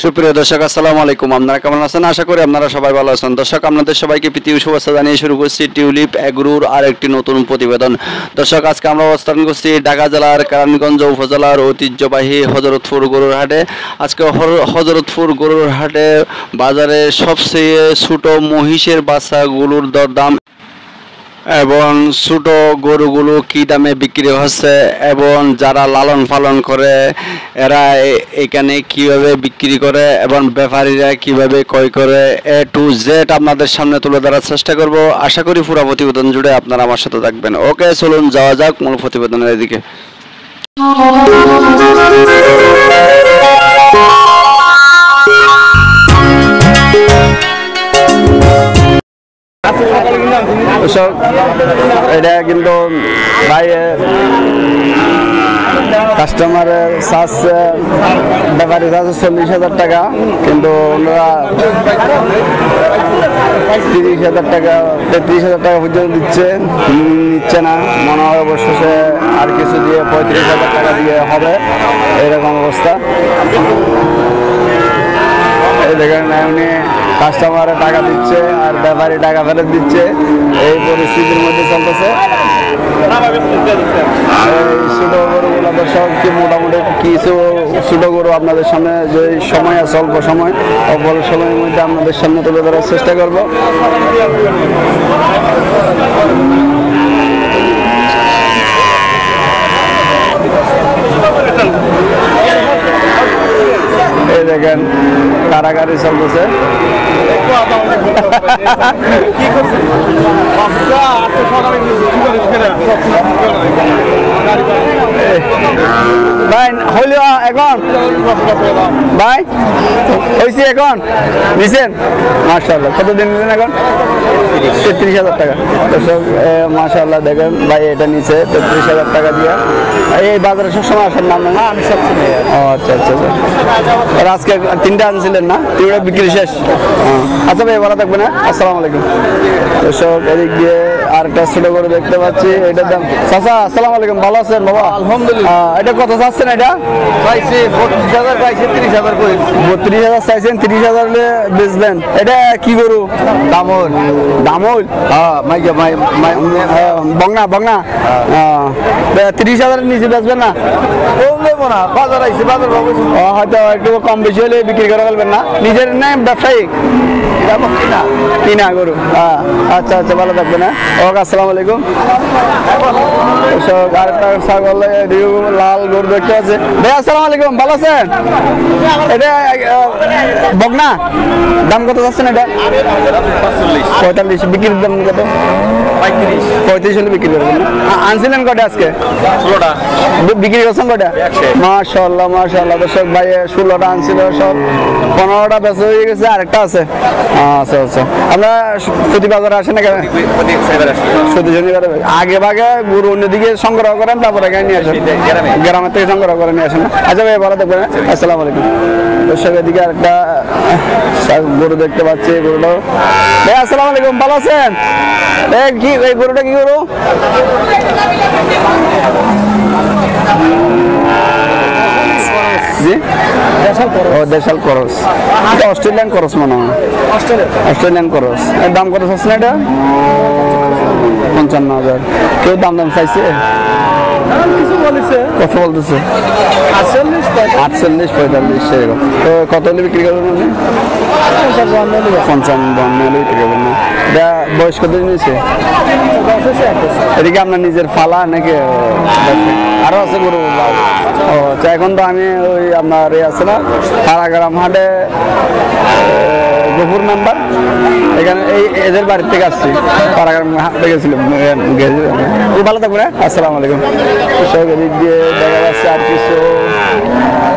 সুপ্রিয় দর্শক আসসালামু আলাইকুম। আপনারা কেমন আছেন? আশা করি আপনারা সবাই ভালো আছেন। দর্শক, আপনাদের সবাইকে প্রীতি ও শুভেচ্ছা জানিয়ে শুরু করছি টিউলিপ এগ্রোর আরেকটি নতুন প্রতিবেদন। দর্শক, আজকে আমরা অবস্থান করছি ঢাকা জেলার কেরানীগঞ্জ উপজেলার ঐতিহ্যবাহী হযরতপুর গরুর হাটে। আজকে হযরতপুর গরুর হাটে বাজারে সবচেয়ে ছোট মহিষের বাচ্চাগুলোর দরদাম এবং ছোট গরুগুলো কি দামে বিক্রি হচ্ছে এবং যারা লালন পালন করে এরা এখানে কিভাবে বিক্রি করে এবং ব্যাপারীরা কিভাবে ক্রয় করে এ টু জেড আপনাদের সামনে তুলে ধরার চেষ্টা করব। আশা করি পুরো প্রতিবেদন জুড়ে আপনারা আমার সাথে থাকবেন। ওকে, চলুন যাওয়া যাক মূল প্রতিবেদনের এদিকে। এটা কিন্তু ভাই কাস্টমারের চাচ্ছে, ব্যাপারী চাচ্ছে 40,000 টাকা, কিন্তু ওনারা 30,000 টাকা 33,000 টাকা পর্যন্ত নিচ্ছে না। মনে হয় অবশেষে আর কিছু দিয়ে 35,000 টাকা দিয়ে হবে, এরকম অবস্থা। এই দেখেন, উনি কাস্টমারে টাকা দিচ্ছে আর ব্যাপারী টাকা ফেরত দিচ্ছে, এই পরিস্থিতির মধ্যে চলতেছে। ছোট গরুগুলো দর্শক মোটামুটি কিছু ছোট গরু আপনাদের সামনে যে সময় আছে, অল্প সময় সময়ের মধ্যে আপনাদের সামনে তুলে ধরার চেষ্টা করবো। এই দেখেন কারাগারি চলতেছে। ভাই হইল এখন ভাই হয়েছি এখন নিছেন? মাশাআল্লাহ। কতদিন নিলেন এখন? 33,000 টাকা। দর্শক মাশাআল্লাহ দেখেন ভাই এটা নিচে 33,000 টাকা দিয়ে। এই বাজারে সবসময় আসেন না? না, আমি সবসময়। ও আচ্ছা আচ্ছা আচ্ছা। আর আজকে 3টা আনছিলেন না? 3টা বিক্রি শেষ। আচ্ছা ভাই, ভালো থাকবেন। হ্যাঁ, আসসালামু আলাইকুম। দর্শক, এদিক দিয়ে আরেকটা ছোট করে দেখতে পাচ্ছি। এটার দাম চাচা আসসালামু আলাইকুম, ভালো আছেন বাবা? আলহামদুলিল্লাহ। এটা কত চাচ্ছেন? এটা পাইছি 32,000, পাইছি 30,000 করে। 32,000 চাইছেন, 30,000 বেচবেন। এটা কি গরু? দামল। দামল? বংনা বংনা। 30,000 নিচে বেচবেন না? না, বাজার আইছে, বাজার হয়তো একটু কম বেশি হলে বিক্রি করে ফেলবেন না? নিজের না ব্যবসায়িক? কিনা গরু। আচ্ছা আচ্ছা, ভালো থাকবেন। হ্যাঁ, ওকে, আসসালামু আলাইকুম। আরেকটা ছাগল লাল গরু দেখতে আছে। ভাই আসসালামু আলাইকুম, ভালো আছেন? এটা বগনা, দাম কত যাচ্ছেন এটা? 45। বিক্রির দাম কত? 35 হলে বিক্রি করবেন। আনছিলেন কটা আজকে? 16টা। বিক্রি করছেন কটা? মাশাআল্লাহ মাশাআল্লাহ। দর্শক ভাই 16টা আনছিল, সব 15টা বেচা হয়ে গেছে, আরেকটা আছে। আচ্ছা আচ্ছা। আমরা প্রতি বাজারে আসেন না কেন? প্রতি শনিবারে আগে ভাগে গরু অন্যদিকে সংগ্রহ করেন, তারপরে এখানে নিয়ে আসেন, গ্রামের থেকে সংগ্রহ করে নিয়ে আসেন। আচ্ছা ভাই, ভালো থাকবেন। আসসালামু আলাইকুম। দর্শক, এদিকে আরেকটা গরু দেখতে পাচ্ছি। গরুটা ভাই আসসালামু আলাইকুম, ভালো আছেন? কি এই গরুটা কি গরু? দেশাল করস, অস্ট্রেলিয়ান করস মনে হয়। অস্ট্রেলিয়ান করস। এর দাম কত চাচ্ছে না এটা? 55,000। কেউ দাম চাইছে? কত বলতেছে? 48 45 সেরকম। তো কত হলে বিক্রি করবেন? 55 হলে বিক্রি করবেন না? এটা বয়স কত নিয়েছে? এদিকে আপনার নিজের ফালা নাকি আরো আছে গরু? ও আচ্ছা। এখন তো আমি ওই আপনার আছে না পাড়াগ্রাম হাটে গফুর মেম্বার, এখানে এই এদের বাড়ির থেকে আসছি, পাড়াগ্রাম হাটে গেছিলাম। ভালো থাকবে। আসসালামু আলাইকুম। সব এদিক দিয়ে দেখা যাচ্ছে আর কিছু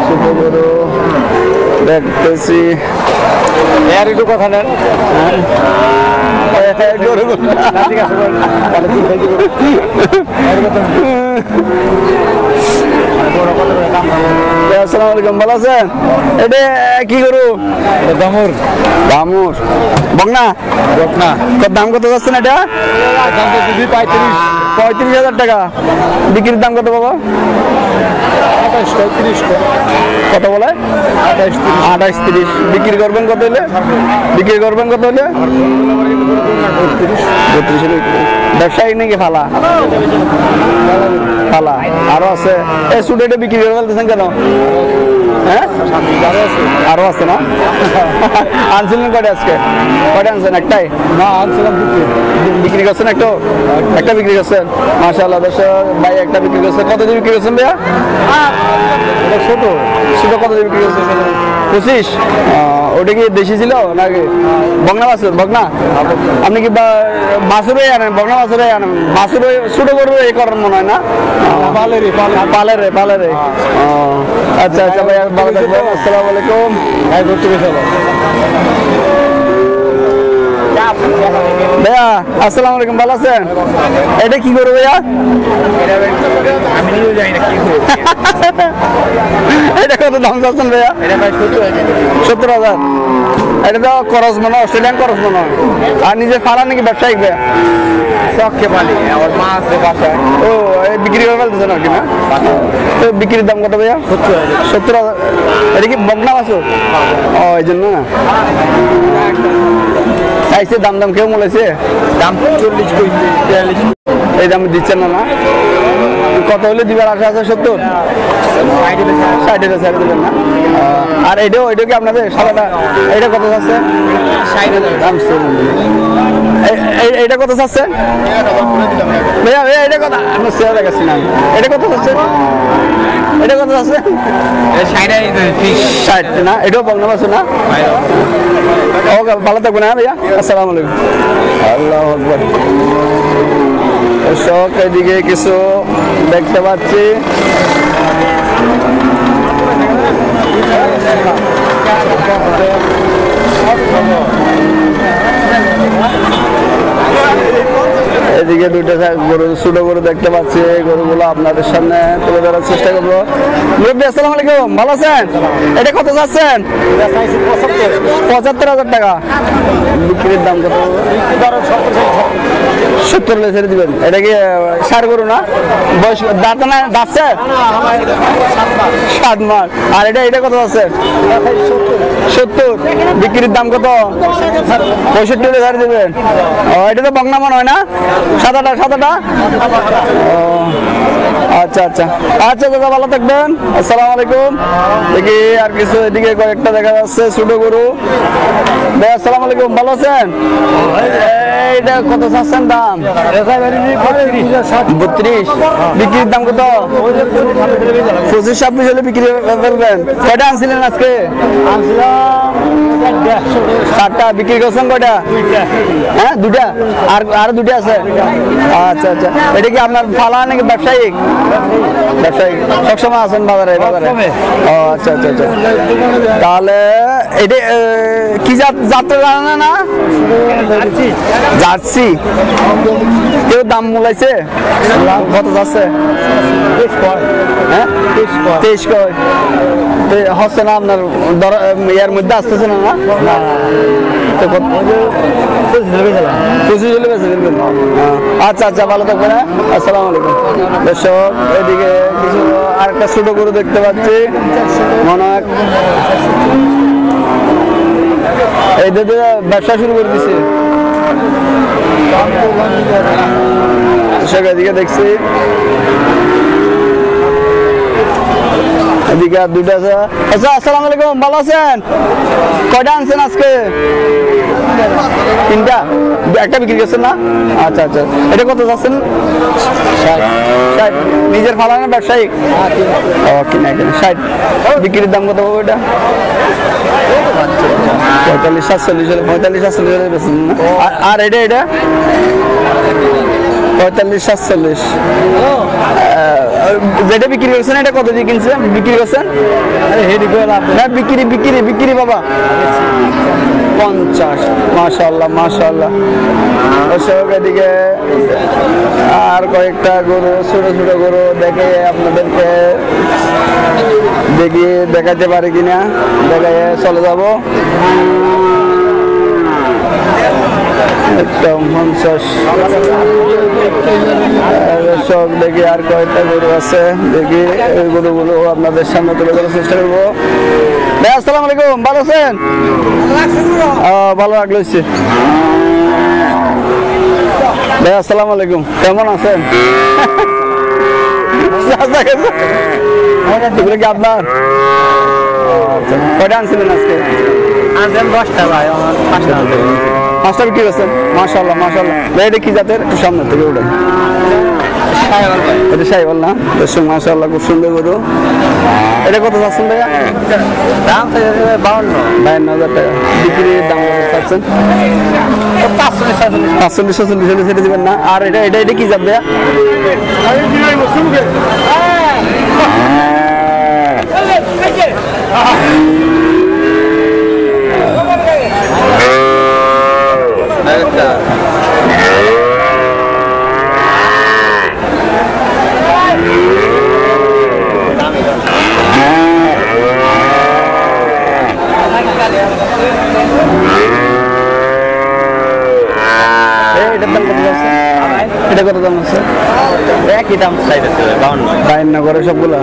ছোট গরু দেখতেছি। আর একটু কথা নেন। আসসালামু আলাইকুম, ভালো আছেন? এটা কি গরু? দামুর দামুর বকনা বকনা দাম কত যাচ্ছেন এটা? দাম তো 35,000 টাকা। বিক্রির দাম কত বাবা? 28-30 কত বলে? 28-30। বিক্রি করবেন কত হলে? বিক্রি করবেন কত হলে? 32। ব্যবসায়ী নাকি ফালা? ফালা আরো আছে। এই সুডেটে বিক্রি করে ফেলতেছেন কেন? হ্যাঁ আরো আছে না? আনছিলেন কয়টা আজকে? কয়টা আনছেন? একটাই না আনছিলাম বিক্রি করছেন? একটা বিক্রি করছেন। মাশাআল্লাহ দর্শক ভাই একটা বিক্রি করছেন। কত দিয়ে বিক্রি করছেন ভাইয়া? ছোট ছোট কত দিয়ে বিক্রি করছেন? 25। ওটা কি দেশি ছিল নাকি বগনা বাছুর? বগনা আপনি কি বাছুরে আনেন? বগনা বাছুরে আনেন? বাছুরে ছোট করবে এই করার মনে হয় না? পালে আচ্ছা আচ্ছা ভাই ভালো থাকবেন। আসসালামু আলাইকুম। ভাইয়া আসসালামু আলাইকুম, ভালো আছেন? এটা কি করবো ভাইয়া? আমি নিজেও জানি না কি করবো। এটা কত দাম চাচ্ছেন ভাইয়া? 70,000। এটা তো খরচ মনে হয়, অস্ট্রেলিয়ান খরচ মনে হয়। আর নিজে ফালা নাকি ব্যবসায়িক ভাইয়া? শখকে পালি আমার মা আছে বাসায়। ও বিক্রি করে ফেলতেছেন আর কি না? তো বিক্রির দাম কত ভাইয়া? 70,000। এটা কি বগনা বাছুর? ও এই জন্য না চাইছে। দাম কেউ বলেছে? দাম 40-42। এই দাম দিচ্ছেন না? কত হলে দিবার আশা আছে? 70? 60 ছেড়ে দেবেন না? আর এটাও কি আপনাদের সাদাটা? এটা কত চাচ্ছে? 60,000। এইটা কত চাচ্ছে ভাইয়া? এটা কত? আপনার শেয়ার দেখাচ্ছি না। এটা কত চাচ্ছে? এটা কত চাচ্ছে? 60 না? এটাও বগনা বাছুর না? ওকে ভালো থাকবেন। হ্যাঁ ভাইয়া, আসসালামু আলাইকুম। আল্লাহু আকবার। দর্শক এদিকে কিছু দেখতে পাচ্ছি। এদিকে দুইটা গরু, ছোট গরু দেখতে পাচ্ছি। গরুগুলো আপনাদের সামনে তুলে ধরার চেষ্টা করবো। মুরব্বী আসসালামু আলাইকুম, ভালো আছেন? এটা কত চাচ্ছেন? 75,000 টাকা। বিক্রির দাম কত? 70 ছেড়ে দিবেন। এটা কি সার গরু না? বয়স দাঁত না দাঁতছে? 7 মাস। আর এটা কত আছে? 70। বিক্রির দাম কত? 65 ছেড়ে দিবেন। এটা তো বগনা মনে হয় না? সাদাটা আচ্ছা আচ্ছা আচ্ছা দাদা ভালো থাকবেন। আসসালামু আলাইকুম। দেখি আর কিছু এদিকে কয়েকটা দেখা যাচ্ছে ছোট গরু। ভাই আসসালামু আলাইকুম, ভালো আছেন? এইটা কত চাচ্ছেন দাম? 32। বিক্রির দাম কত? 25-26 হলে বিক্রি ফেলবেন। কয়টা আনছিলেন আজকে? আনছিলাম 7টা। বিক্রি করছেন কয়টা? হ্যাঁ 2টা। আর 2টা আছে? আচ্ছা আচ্ছা। এটা কি আপনার ফালা নাকি ব্যবসায়িক? ব্যবসায়িক। সবসময় আছেন বাজারে? ও আচ্ছা আচ্ছা আচ্ছা। তাহলে এটা কি যাত্রা জানা না? জার্সি। কেউ দাম মূলাইছে? কত যাচ্ছে? হ্যাঁ 23 কয় হচ্ছে না আপনার ইয়ার মধ্যে আসতেছে না? না 25 হলে বেঁচে ফেলবেন। আচ্ছা আচ্ছা ভালো থাকবেন। আসসালামু আলাইকুম। দর্শক এদিকে কিছু আরেকটা ছোট গরু দেখতে পাচ্ছি। মনে হয় এই দিকে ব্যবসা শুরু করে দিছে। এদিকে দেখছি এদিকে আর 2টা আছে। আচ্ছা আসসালামু আলাইকুম, ভালো আছেন? কয়টা আনছেন আজকে? 3টা। একটা বিক্রি করছেন না? আচ্ছা আচ্ছা। এটা কত যাচ্ছেন? 60। নিজের ফালা না ব্যবসায়িক? কিনা 60। বিক্রির দাম কত হবে এটা? 45-47 হলে 45-47 হলে বেশি না? আর এটা 45-47। যেটা বিক্রি করছেন এটা কত দিয়ে কিনছে বিক্রি করছেন? না বিক্রি বাবা 50। মাশাআল্লাহ মাশাআল্লাহ। দর্শক এদিকে আর কয়েকটা গরু ছোট ছোট গরু দেখে আপনাদেরকে দেখাতে পারি কিনা, দেখে চলে যাব। একদম 50। দর্শক দেখি আর কয়েকটা গরু আছে, দেখি এই গরুগুলো আপনাদের সামনে তুলে ধরার চেষ্টা করবো। ভাই আসসালামু আলাইকুম, ভালো আছেন? ভালো লাগলো। ভাই আসসালামু আলাইকুম, কেমন আছেন? এগুলো কি আপনার? কয়টা আনছিলেন আজকে? 10টা ভাই, 5টা বিক্রি করছেন। মাশাআল্লাহ মাশাআল্লাহ। ভাই এটা কি জাতের? একটু সামনে থেকে উঠেন। এটা শাহিওয়াল না? দর্শক মাশাআল্লাহ খুব সুন্দর গরু। এটা কত চাচ্ছেন ভাইয়া? দাম 52,000 টাকা। বিক্রির দাম কত চাচ্ছেন? 45-46 সেটা দিবেন না? আর এটা কি জাত ভাইয়া? এটা কত দাম আছে? একই দাম চাইতেছে 52 করে সবগুলো।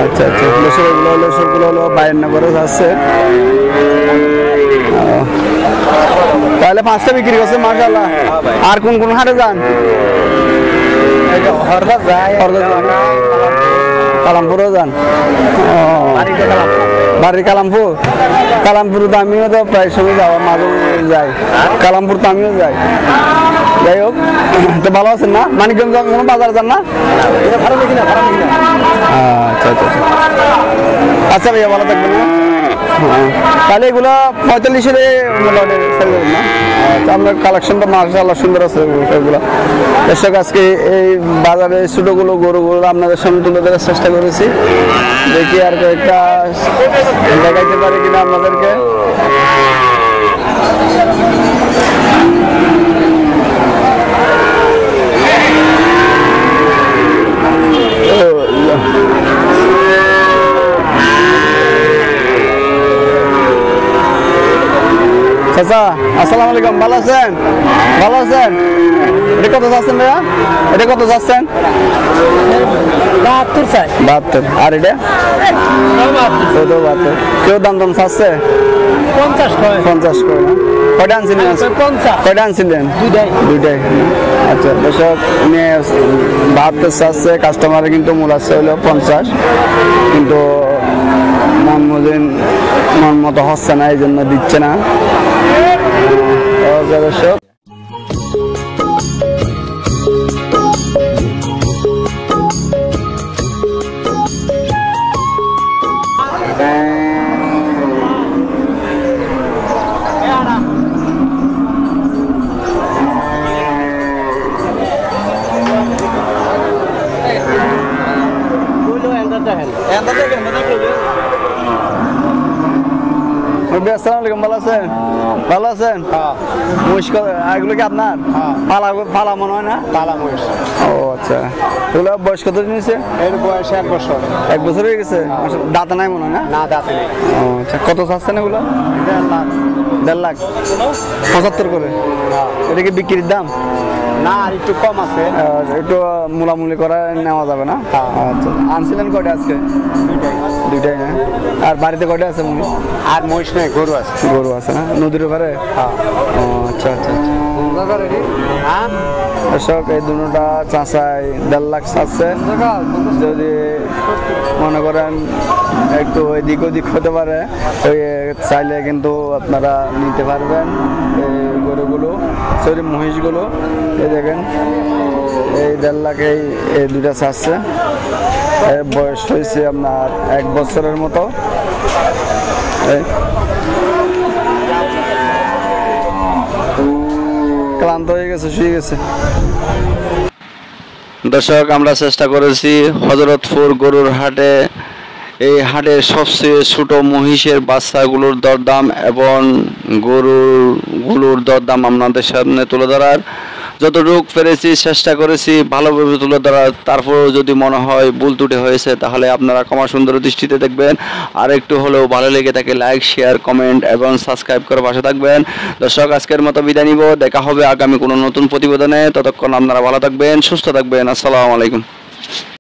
আচ্ছা আচ্ছা, এগুলো হলো সবগুলো হলো 52 করে যাচ্ছে। তাহলে 5টা বিক্রি করছে মাশাআল্লাহ। আর কোন কোন হাটে যান? কালামপুরও যান? বাড়ি কালামপুর তো আমিও তো প্রায় সময় যাওয়া মাঝে যাই। কালামপুর তো আমিও যাই। যাই হোক, তো ভালো আছেন না? মানিকগঞ্জ কোনো বাজার যান না? আচ্ছা আচ্ছা আচ্ছা ভাইয়া, ভালো থাকবেন না? তাহলে এগুলো 45-এর না? আপনার কালেকশনটা মাশাআল্লাহ সুন্দর আছে সবগুলো। দর্শক আজকে এই বাজারে ছোটগুলো গরুগুলো আপনাদের সামনে তুলে ধরার চেষ্টা করেছি। দেখি আর কয়েকটা দেখাইতে পারি কিনা আপনাদেরকে। চাচা আসসালামু আলাইকুম, ভালো আছেন? ভালো আছেন? এটা কত যাচ্ছেন ভাইয়া? এটা কত যাচ্ছেন? 72 চাই। 72। আর এটা? 72। কেউ দাম চাচ্ছে? 50 করে না? কয়টা আনছিলেন? 50। কয়টা আনছিলেন? দুইটাই। আচ্ছা দর্শক, 72 চাচ্ছে। কাস্টমারের কিন্তু মূল আছে হলো 50, কিন্তু মন মতো হচ্ছে না, এই জন্য দিচ্ছে না। দর্শক আসসালামু আলাইকুম, ভালো আছেন? ভালো আছেন? এগুলো কি আপনার? পালা মনে হয় না? পালা মহিষ। ও আচ্ছা, এগুলো বয়স কত নিয়েছে? এর বয়স 1 বছর। 1 বছর হয়ে গেছে? দাঁত নাই মনে হয় না? না, দাঁত নেই। ও আচ্ছা, কত চাচ্ছেন এগুলো? 1.5 লাখ। 75 করে? এটা কি বিক্রির দাম? না, আর একটু কম আছে। একটু মূলামূলি করে নেওয়া যাবে না? আচ্ছা, আনছিলেন কয়টা আজকে? দুইটাই না? আর বাড়িতে কয়টা আছে মনে? আর মহিষ নেই, গরু আছে। গরু আছে না? নদীর ওপারে? ও আচ্ছা আচ্ছা আচ্ছা। দর্শক এই দুটোটা চাষায় 1.5 লাখ চাচ্ছে। যদি মনে করেন একটু এদিক ওদিক হতে পারে, চাইলে কিন্তু আপনারা নিতে পারবেন এই গরুগুলো, সরি মহিষগুলো। এই দেখেন, এই 1.5 লাখে এই দুটা চাচ্ছে। এর বয়স হয়েছে আপনার 1 বছরের মতো। ক্লান্ত হয়ে গেছে, শুয়ে গেছে। দর্শক আমরা চেষ্টা করেছি হযরতপুর গরুর হাটে এই হাটের সবচেয়ে ছোট মহিষের বাচ্চাগুলোর দরদাম এবং গরুগুলোর দরদাম আপনাদের সামনে তুলে ধরার যতটুকু পেরেছি চেষ্টা করেছি ভালোভাবে তুলে ধরার। তারপরেও যদি মনে হয় ভুল ত্রুটি হয়েছে তাহলে আপনারা ক্ষমা সুন্দর দৃষ্টিতে দেখবেন। আর একটু হলেও ভালো লেগে থাকে লাইক শেয়ার কমেন্ট এবং সাবস্ক্রাইব করে পাশে থাকবেন। দর্শক আজকের মতো বিদায় নিব, দেখা হবে আগামী কোনো নতুন প্রতিবেদনে। ততক্ষণ আপনারা ভালো থাকবেন, সুস্থ থাকবেন। আসসালামু আলাইকুম।